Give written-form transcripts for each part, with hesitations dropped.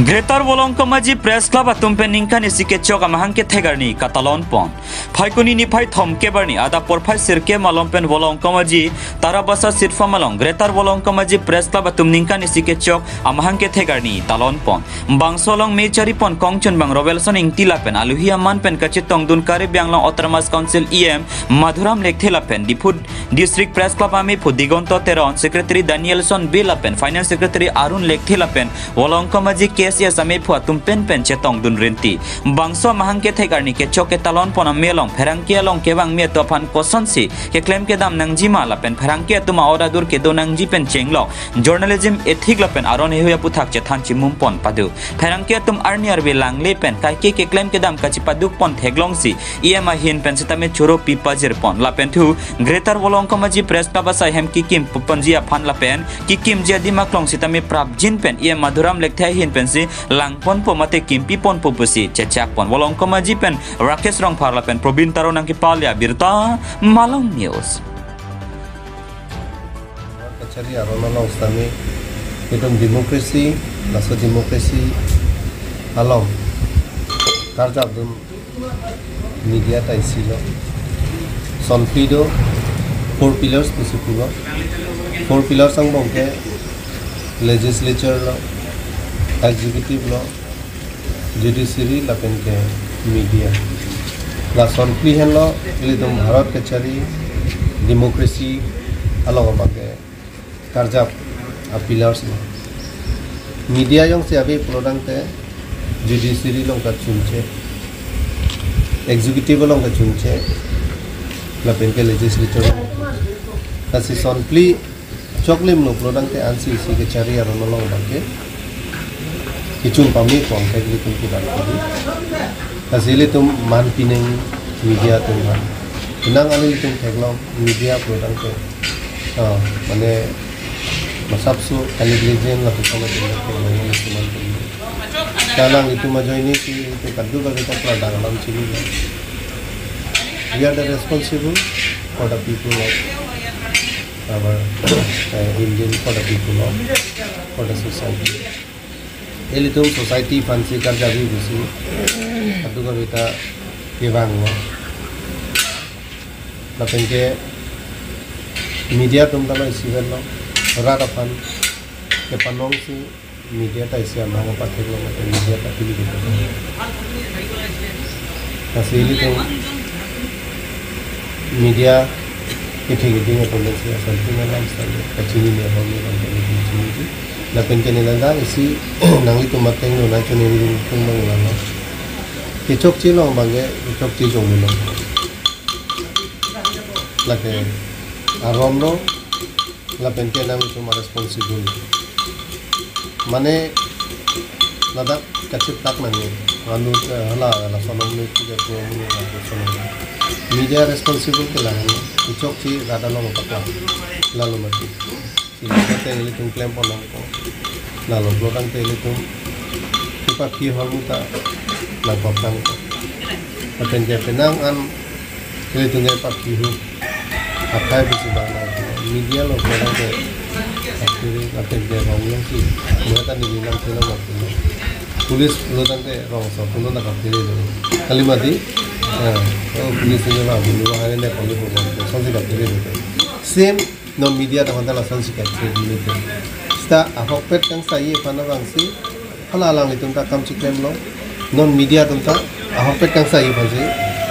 Greater Wolongkomaji Press Club atumpen ningkani sikechok amahangke thegarni katalon pon phaikuni ni phai thom kebarni ada porphai sirke malompen Wolongkomaji tarabasa sirfa malong Greater Wolongkomaji Press Club atum ningkani sikechok amahangke thegarni talon pon bangsolong mechari pon kongchun bang Robelson ingtilapen aluhia man pen kachitong dun kare bianglong Autonomous Council EM Madhuram lekthelapen dipud District Press Club ami pudigonto teron Secretary Danielson Bilapen Finance Secretary Arun lekthelapen Wolongkomaji KSS ame phua tumpen pen chetong dun renti bangso mahangke thegarni ke choke talon pona melong pherangkia long kebang me tofan kosonsi ke claim ke dam nangjima lapen pherangkia tuma oradur ke do nangji pen chenglo journalism ethic lapen aron heya puthak chethan chimum pon padu pherangkia tum arniar be langle pen kai ke claim ke dam kachi paduk pon theglong si ema hin pen setame choro pipajir pon lapen thu Greater Wolongkomaji Press Club sa hem kikim pupanjia phan lapen kikim dia dimaklong setame prabjin pen Madhuram lekthai hin pen langpon pomate kimpi pon popusi cecak pon Wolongkomaji pen Rakesh rong parla pen Probin Taro nang kipalya birta Malong News kachari aronolong stami hitung demokrasi naso demokrasi along karjab dum media ta isilo sonfido 4 pillars disukulo 4 pillars ang bongke legislature lo executive law, judiciary lapen ke media. La sonfli hen lo ilidum Bharat kachari democracy along abage karjap a pillars lo. Media yang siabe product te judiciary long ka chunche executive long ka chunche lapen ke legislature. Kasi sonfli choklim lo product te ansi si kachari aron long abage Kicung pami kong kagli tum kita lagi. Kasih tum man pineng media tum kan. Inang ani tum kaglong media produk ke. Mana masapsu kali legend lah bersama dengan kaglong ini cuma tum. Kalang itu maju ini si itu kadu kali kita pelan dalam sini. We are the responsible for the people of our Indian, for the people of for the society. Elitum society fancy karjabi busi adu ka beta kebang lo lapen ke media tum talo isiben lo rada fan ke panong si media ta isia manga pathek lo media ta pili ke kasili tum media ke ding to le sia santi na lam sta kachini ne homi kan chini lapen ke nilanda isi nangli tumateng no na chuni ri tung mang la ke chok chi long bange chok chi jong lo lake arom no lapen ke nang tuma responsible mane nada kachip tak mane anu hala la sonom ni ke ko mu na sonom media responsible ke la chok chi rada lo patla lalu mati kita ini tum klaim polang ko lalu belakang tele tum kita ki haluta la papang ko aten je penang an tele tum pak ki hu akai bisi bana media lo belakang te akhiri aten je rong si mereka ni bilang tele waktu pulis belakang te rong so puno na kapile kali mati pulis ni la bulu hari ne police ko sansi kapile same non media ta honda la sansi kapile ni sta ahopet kang sai pana bangsi hala lang itung ta kam chiklem lo non media tum ta ahopet kang sai bangsi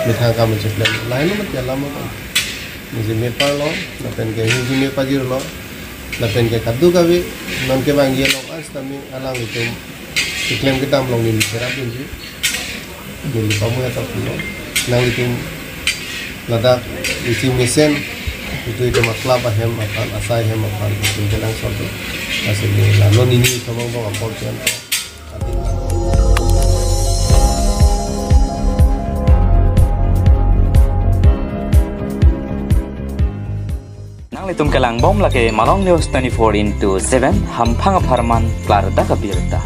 mitha kam chiklem lain mat ya lama ko muzi me par lo na pen ke hinji me pajir lo na pen ke kaddu ka bi non ke bang ye lo asta mi alang itung chiklem ke tam long ni serap bunji dulu kamu ya tak lo nang itung lada isi mesen itu maklab hem akan asai hem akan itu jalan soal asal lalu ini kamu bawa portion nang litum kelang bom lagi Malong News 24/7 hampang aparman klar da kabirta